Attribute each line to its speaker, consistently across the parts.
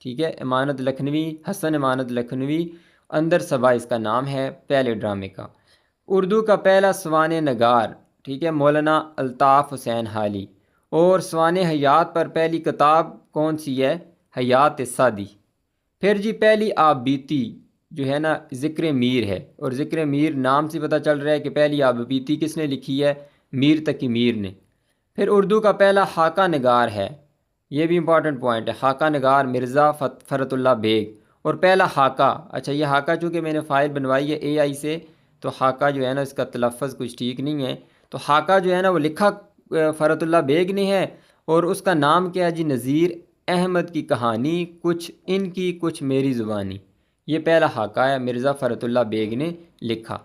Speaker 1: ٹھیک ہے، امانت لکھنوی، حسن امانت لکھنوی، اندر صبا اس کا نام ہے پہلے ڈرامے کا۔ اردو کا پہلا سوانح نگار، ٹھیک ہے، مولانا الطاف حسین حالی۔ اور سوانح حیات پر پہلی کتاب کون سی ہے؟ حیات سعدی۔ پھر جی پہلی آپ بیتی جو ہے نا ذکر میر ہے، اور ذکر میر نام سے پتہ چل رہا ہے کہ پہلی آپ بیتی کس نے لکھی ہے؟ میر تقی میر نے۔ پھر اردو کا پہلا خاکہ نگار ہے، یہ بھی امپورٹنٹ پوائنٹ ہے، خاکہ نگار مرزا فرت اللہ بیگ۔ اور پہلا خاکہ، اچھا یہ خاکہ چونکہ میں نے فائل بنوائی ہے اے آئی سے، تو خاکہ جو ہے نا اس کا تلفظ کچھ ٹھیک نہیں ہے، تو خاکہ جو ہے نا وہ لکھا فرت اللہ بیگ نے ہے، اور اس کا نام کیا ہے جی؟ نذیر احمد کی کہانی، کچھ ان کی کچھ میری زبانی۔ یہ پہلا خاکہ ہے، مرزا فرت اللہ بیگ نے لکھا۔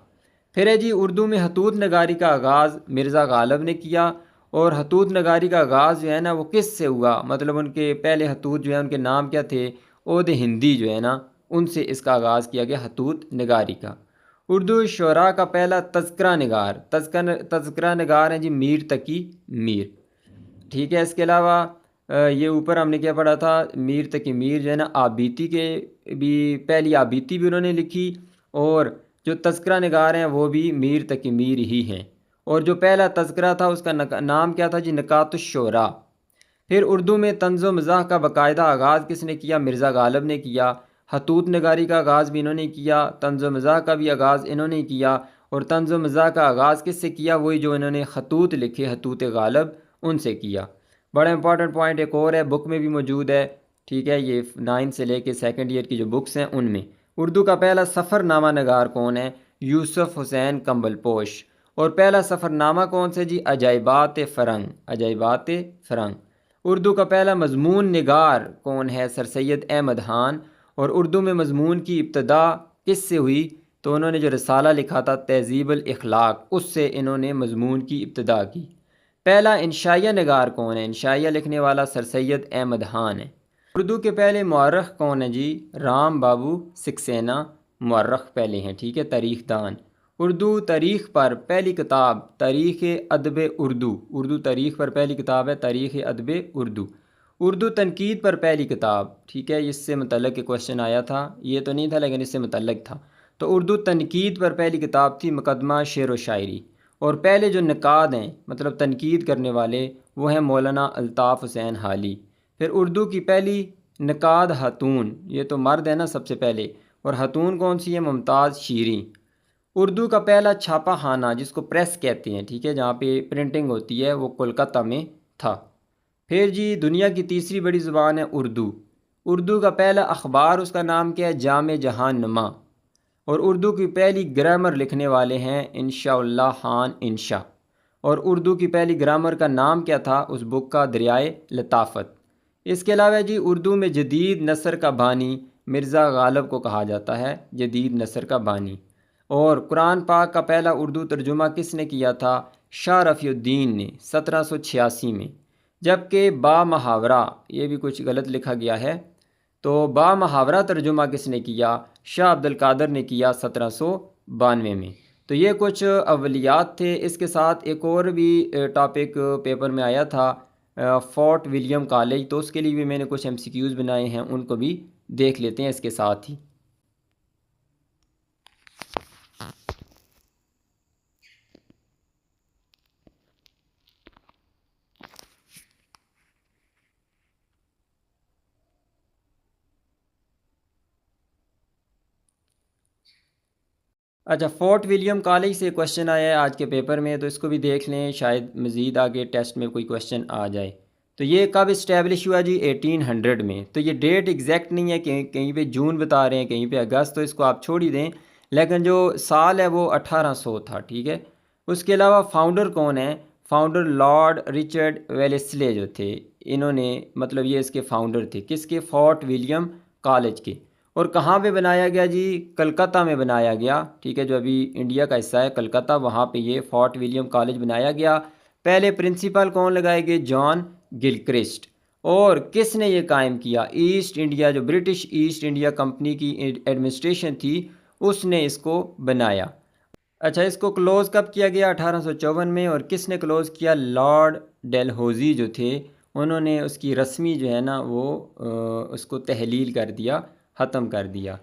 Speaker 1: پھر ہے جی اردو میں خطوط نگاری کا آغاز مرزا غالب نے کیا، اور خطوط نگاری کا آغاز جو ہے نا وہ کس سے ہوا؟ مطلب ان کے پہلے خطوط جو ہے ان کے نام کیا تھے؟ عود ہندی جو ہے نا ان سے اس کا آغاز کیا گیا خطوط نگاری کا۔ اردو شعراء کا پہلا تذکرہ نگار، تذکرہ نگار ہیں جی میر تقی میر، ٹھیک ہے۔ اس کے علاوہ یہ اوپر ہم نے کیا پڑھا تھا، میر تقی میر جو ہے نا آبیتی کے بھی پہلی آبیتی بھی انہوں نے لکھی، اور جو تذکرہ نگار ہیں وہ بھی میر تقی میر ہی ہیں۔ اور جو پہلا تذکرہ تھا اس کا نام کیا تھا جی؟ نکات الشعراء۔ پھر اردو میں طنز و مزاح کا باقاعدہ آغاز کس نے کیا؟ مرزا غالب نے کیا۔ خطوط نگاری کا آغاز بھی انہوں نے کیا، طنز و مزاح کا بھی آغاز انہوں نے کیا، اور طنز و مزاح کا آغاز کس سے کیا؟ وہی جو انہوں نے خطوط لکھے، خطوط غالب، ان سے کیا۔ بڑا امپورٹنٹ پوائنٹ ایک اور ہے، بک میں بھی موجود ہے، ٹھیک ہے، یہ 9 سے لے کے سیکنڈ ایئر کی جو بکس ہیں ان میں۔ اردو کا پہلا سفر نامہ نگار کون ہے؟ یوسف حسین کمبل پوش۔ اور پہلا سفر نامہ کون سے جی؟ عجائبات فرنگ، عجائبات فرنگ۔ اردو کا پہلا مضمون نگار کون ہے؟ سر سید احمد خان۔ اور اردو میں مضمون کی ابتدا کس سے ہوئی؟ تو انہوں نے جو رسالہ لکھا تھا تہذیب الاخلاق، اس سے انہوں نے مضمون کی ابتدا کی۔ پہلا انشائیہ نگار کون ہے؟ انشائیہ لکھنے والا سر سید احمد خان ہے۔ اردو کے پہلے مورخ کون ہیں جی؟ رام بابو سکسینہ مورخ پہلے ہیں، ٹھیک ہے، تاریخ دان۔ اردو تاریخ پر پہلی کتاب تاریخ ادب اردو، اردو تاریخ پر پہلی کتاب ہے تاریخ ادب اردو۔ اردو تنقید پر پہلی کتاب، ٹھیک ہے، اس سے متعلق ایک کوشچن آیا تھا، یہ تو نہیں تھا لیکن اس سے متعلق تھا، تو اردو تنقید پر پہلی کتاب تھی مقدمہ شعر و شاعری۔ اور پہلے جو نقاد ہیں مطلب تنقید کرنے والے وہ ہیں مولانا الطاف حسین حالی۔ پھر اردو کی پہلی نقاد خاتون، یہ تو مرد ہے نا سب سے پہلے، اور خاتون کون سی ہے؟ ممتاز شیریں۔ اردو کا پہلا چھاپا خانہ جس کو پریس کہتے ہیں، ٹھیک ہے، جہاں پہ پرنٹنگ ہوتی ہے، وہ کولکتہ میں تھا۔ پھر جی دنیا کی تیسری بڑی زبان ہے اردو۔ اردو کا پہلا اخبار اس کا نام کیا ہے؟ جامع جہان نما۔ اور اردو کی پہلی گرامر لکھنے والے ہیں انشاء اللہ خان انشا۔ اور اردو کی پہلی گرامر کا نام کیا تھا اس بک کا؟ دریائے لطافت۔ اس کے علاوہ جی اردو میں جدید نثر کا بانی مرزا غالب کو کہا جاتا ہے، جدید نثر کا بانی۔ اور قرآن پاک کا پہلا اردو ترجمہ کس نے کیا تھا؟ شاہ رفیع الدین نے 1786 میں۔ جبکہ با محاورہ، یہ بھی کچھ غلط لکھا گیا ہے، تو با محاورہ ترجمہ کس نے کیا؟ شاہ عبد القادر نے کیا 1792 میں۔ تو یہ کچھ اولیات تھے۔ اس کے ساتھ ایک اور بھی ٹاپک پیپر میں آیا تھا، فورٹ ولیم کالج، تو اس کے لیے بھی میں نے کچھ ایم سی کیوز بنائے ہیں، ان کو بھی دیکھ لیتے ہیں اس کے ساتھ ہی۔ اچھا، فورٹ ولیم کالج سے کوشچن آیا ہے آج کے پیپر میں، تو اس کو بھی دیکھ لیں، شاید مزید آگے ٹیسٹ میں کوئی کوشچن آ جائے۔ تو یہ کب اسٹیبلش ہوا جی؟ 1800 میں۔ تو یہ ڈیٹ ایگزیکٹ نہیں ہے، کہیں پہ جون بتا رہے ہیں، کہیں پہ اگست، تو اس کو آپ چھوڑ ہی دیں، لیکن جو سال ہے وہ 1800 تھا، ٹھیک ہے۔ اس کے علاوہ فاؤنڈر کون ہیں؟ فاؤنڈر لارڈ رچرڈ ویلیسلے جو تھے، انہوں نے مطلب یہ اس کے فاؤنڈر تھے، کس کے؟ فورٹ ولیم کالج کے۔ اور کہاں پہ بنایا گیا جی؟ کلکتہ میں بنایا گیا، ٹھیک ہے، جو ابھی انڈیا کا حصہ ہے کلکتہ، وہاں پہ یہ فورٹ ولیم کالج بنایا گیا۔ پہلے پرنسپل کون لگائے گئے؟ جان گلکرسٹ۔ اور کس نے یہ قائم کیا؟ ایسٹ انڈیا، جو برٹش ایسٹ انڈیا کمپنی کی ایڈمنسٹریشن تھی، اس نے اس کو بنایا۔ اچھا، اس کو کلوز کب کیا گیا؟ 1854 میں۔ اور کس نے کلوز کیا؟ لارڈ ڈیلہوزی جو تھے انہوں نے اس کی رسمی جو ہے نا وہ اس کو تحلیل کر دیا، ختم کر دیا۔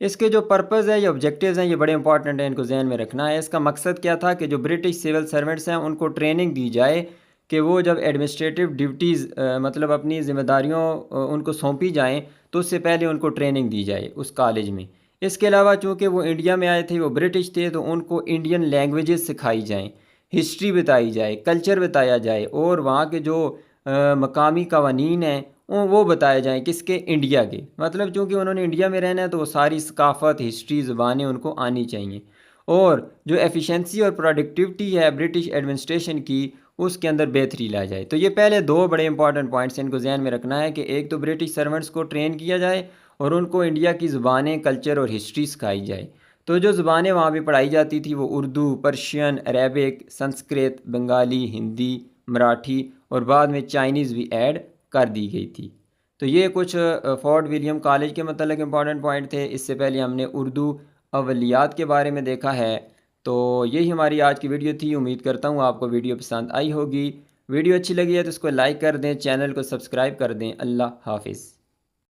Speaker 1: اس کے جو پرپز ہے یا آبجیکٹیوز ہیں یہ بڑے امپورٹنٹ ہیں، ان کو ذہن میں رکھنا ہے۔ اس کا مقصد کیا تھا کہ جو برٹش سول سرونٹس ہیں ان کو ٹریننگ دی جائے کہ وہ جب ایڈمنسٹریٹو ڈیوٹیز مطلب اپنی ذمہ داریوں ان کو سونپی جائیں تو اس سے پہلے ان کو ٹریننگ دی جائے اس کالج میں۔ اس کے علاوہ چونکہ وہ انڈیا میں آئے تھے، وہ برٹش تھے، تو ان کو انڈین لینگویجز سکھائی جائیں، ہسٹری بتائی جائے، کلچر بتایا جائے، اور وہاں کے جو مقامی قوانین ہیں وہ بتائے جائیں، کس کے؟ انڈیا کے۔ مطلب چونکہ انہوں نے انڈیا میں رہنا ہے تو وہ ساری ثقافت، ہسٹری، زبانیں ان کو آنی چاہیے، اور جو ایفیشنسی اور پروڈکٹیوٹی ہے برٹش ایڈمنسٹریشن کی اس کے اندر بہتری لا جائے۔ تو یہ پہلے دو بڑے امپورٹنٹ پوائنٹس ہیں، ان کو ذہن میں رکھنا ہے کہ ایک تو برٹش سرونٹس کو ٹرین کیا جائے اور ان کو انڈیا کی زبانیں، کلچر اور ہسٹری سکھائی جائے۔ تو جو زبانیں وہاں پہ پڑھائی جاتی تھی وہ اردو، پرشین، عربک، سنسکرت، بنگالی، ہندی، مراٹھی اور بعد میں چائنیز بھی ایڈ کر دی گئی تھی۔ تو یہ کچھ فورٹ ولیم کالج کے متعلق امپورٹنٹ پوائنٹ تھے۔ اس سے پہلے ہم نے اردو اولیات کے بارے میں دیکھا ہے۔ تو یہی ہماری آج کی ویڈیو تھی، امید کرتا ہوں آپ کو ویڈیو پسند آئی ہوگی۔ ویڈیو اچھی لگی ہے تو اس کو لائک کر دیں، چینل کو سبسکرائب کر دیں۔ اللہ حافظ۔